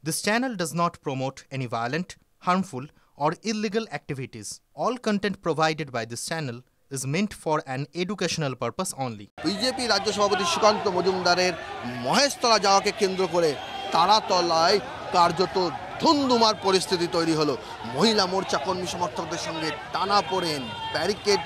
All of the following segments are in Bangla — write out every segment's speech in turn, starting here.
This channel does not promote any violent, harmful, or illegal activities. All content provided by this channel is meant for an educational purpose only. BJP রাজ্য সভাপতি সুকান্ত মজুমদারের মহেশতলা যাওয়াকে কেন্দ্র করে তারাতলায় কার্যত ধুমধুমার পরিস্থিতি তৈরি হলো। মহিলা মোর্চা কর্মী সমর্থকদের সঙ্গে টানাপোড়েন, ব্যারিকেড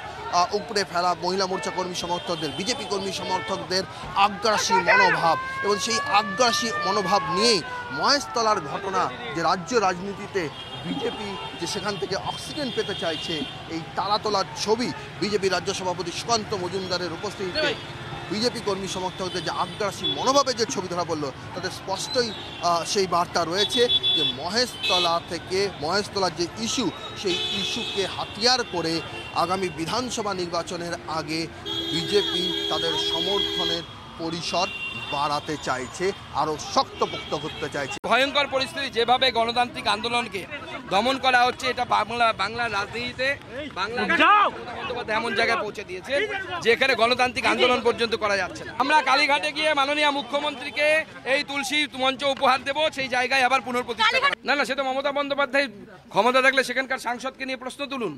উপরে ফেলা মহিলা মোর্চা কর্মী সমর্থকদের, বিজেপি কর্মী সমর্থকদের আগ্রাসী মনোভাব, এবং সেই আগ্রাসী মনোভাব নিয়েই মহেশতলার ঘটনা, যে রাজ্য রাজনীতিতে বিজেপি যে সেখান থেকে অক্সিজেন পেতে চাইছে, এই তারাতলার ছবি বিজেপি রাজ্য সভাপতি সুকান্ত মজুমদারের উপস্থিতিতে বিজেপি কর্মী সমর্থকদের যে আগ্রাসী মনোভাবের যে ছবি ধরা পড়লো, তাতে স্পষ্টই সেই বার্তা রয়েছে যে মহেশতলার যে ইস্যু, সেই ইস্যুকে হাতিয়ার করে আগামী বিধানসভা নির্বাচনের আগে বিজেপি তাদের সমর্থনের পরিসর বাড়াতে চাইছে, আরও শক্তপোক্ত করতে চাইছে। ভয়ঙ্কর পরিস্থিতি, যেভাবে গণতান্ত্রিক আন্দোলনকে দমন করা হচ্ছে, এটা বাংলার রাজনীতিতে বন্দ্যোপাধ্যায় এমন জায়গায় পৌঁছে দিয়েছে যেখানে গণতান্ত্রিক আন্দোলন পর্যন্ত করা যাচ্ছে না। আমরা কালীঘাটে গিয়ে মাননীয় মুখ্যমন্ত্রীকে এই তুলসী মঞ্চ উপহার দেব, সেই জায়গায় আবার পুনঃপ্রতিষ্ঠা করা। না, সেটা মমতা বন্দ্যোপাধ্যায় ক্ষমতা থাকলে সেখানকার সাংসদকে নিয়ে প্রশ্ন তুলুন।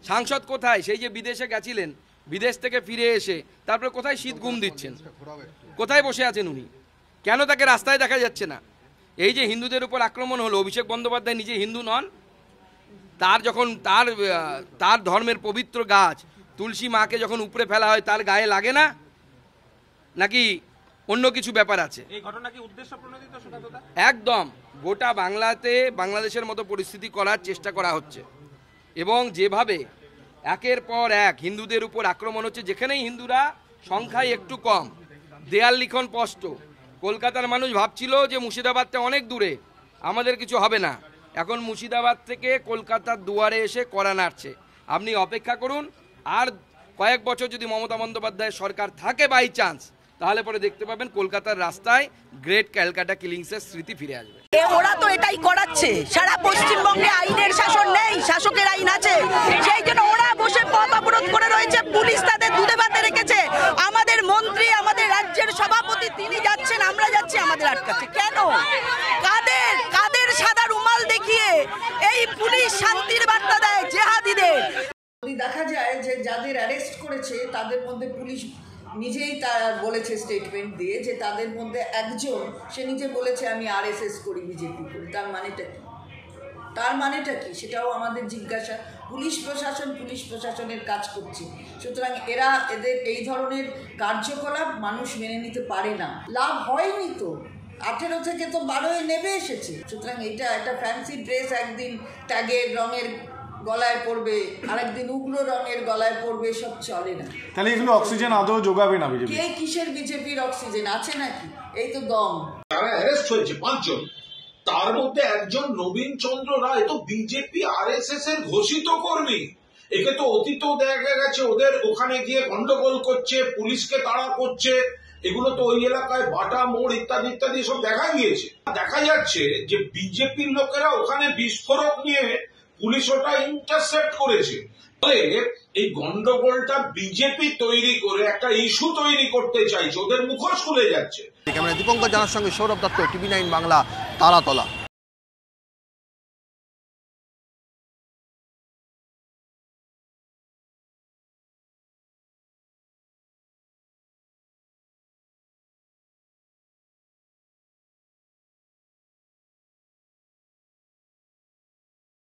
সাংসদ কোথায়? সেই যে বিদেশে গেছিলেন, বিদেশ থেকে ফিরে এসে তারপরে কোথায় শীত ঘুম দিচ্ছেন, কোথায় বসে আছেন উনি? কেন তাকে রাস্তায় দেখা যাচ্ছে না? এই যে হিন্দুদের উপর আক্রমণ হলো, অভিষেক বন্দ্যোপাধ্যায় নিজে হিন্দু নন, তার যখন তার ধর্মের পবিত্র গাছ তুলসী মাকে যখন উপরে ফেলা হয়, তার গায়ে লাগে না, নাকি অন্য কিছু ব্যাপার আছে? এই ঘটনা কি উদ্দেশ্য প্রণোদিত? একদম গোটা বাংলাদেশের মতো পরিস্থিতি করার চেষ্টা করা হচ্ছে, এবং যেভাবে একের পর এক হিন্দুদের উপর আক্রমণ হচ্ছে, যেখানেই হিন্দুরা সংখ্যায় একটু কম, দেয়াল লিখন স্পষ্ট। কলকাতার মানুষ ভাবছিল যে মুর্শিদাবাদটা অনেক দূরে, আমাদের কিছু হবে না। এখন মুর্শিদাবাদ থেকে কলকাতার দুয়ারে এসে কড়া নাড়ছে। আপনি অপেক্ষা করুন, আর কয়েক বছর যদি মমতা বন্দ্যোপাধ্যায়ের সরকার থাকে বাই চান্স, তাহলে পরে দেখতে পাবেন কলকাতার রাস্তায় গ্রেট ক্যালকাটা কিলিংসের স্মৃতি ফিরে আসবে। ওরা তো এটাই করাচ্ছে, সারা পশ্চিমবঙ্গে আইনের শাসন নেই, শাসকের আইন আছে, সেই জন্য ওরা বসে পথ অবরোধ করে রয়েছে, পুলিশ তাদের দুধে ভাতে রেখেছে। আমাদের মন্ত্রী, আমাদের রাজ্যের সভাপতি, তিনি যাচ্ছেন, আমরা যাচ্ছি, আমাদের আটকাচ্ছে কেন? কাদের সাদা রুমাল দেখিয়ে এই পুলিশ শান্তির বার্তা দেয় জেহাদিদের? যদি দেখা যায় যে যাদের অ্যারেস্ট করেছে তাদের মধ্যে পুলিশ নিজেই তারা বলেছে স্টেটমেন্ট দিয়ে যে তাদের মধ্যে একজন, সে নিজে বলেছে আমি আরএসএস করি, বিজেপি করি। তার মানেটা কি সেটাও আমাদের জিজ্ঞাসা। পুলিশ প্রশাসনের কাজ করছে, সুতরাং এদের এই ধরনের কার্যকলাপ মানুষ মেনে নিতে পারে না। লাভ হয়নি তো, 18 থেকে তো 12 নেমে এসেছে। সুতরাং এটা একটা ফ্যান্সি ড্রেস একদিন ট্যাগের রঙের গলায় পড়বে, আরেকদিন উগ্র রঙের গলায় পড়বে, সব চলে না। তাহলে এগুলো অক্সিজেন আদৌ যোগাবে না বিজেপি? কে কিসের বিজেপির অক্সিজেন আছে নাকি? এই তো দম। তারা অ্যারেস্ট হয়েছে 5 জন, তার মধ্যে একজন নবীন চন্দ্র রায় তো বিজেপি আরএসএস এর ঘোষিত কর্মী। একে তো অতীতও দেখা গেছে ওদের ওখানে গিয়ে গন্ডগোল করছে, পুলিশকে তাড়া করছে, এগুলো তো ওই এলাকায় বাটা মোড় ইত্যাদি ইত্যাদি সব দেখা গিয়েছে। দেখা যাচ্ছে যে বিজেপির লোকেরা ওখানে বিস্ফোরক নিয়ে পুলিশ ওটা ইন্টারসেপ্ট করেছে। এই গন্ডগোলটা বিজেপি তৈরি করে একটা ইস্যু তৈরি করতে চাইছে, ওদের মুখোশ খুলে যাচ্ছে। ক্যামেরা দীপঙ্কর জানার সঙ্গে সৌরভ দত্ত, TV9 বাংলা, তারাতলা।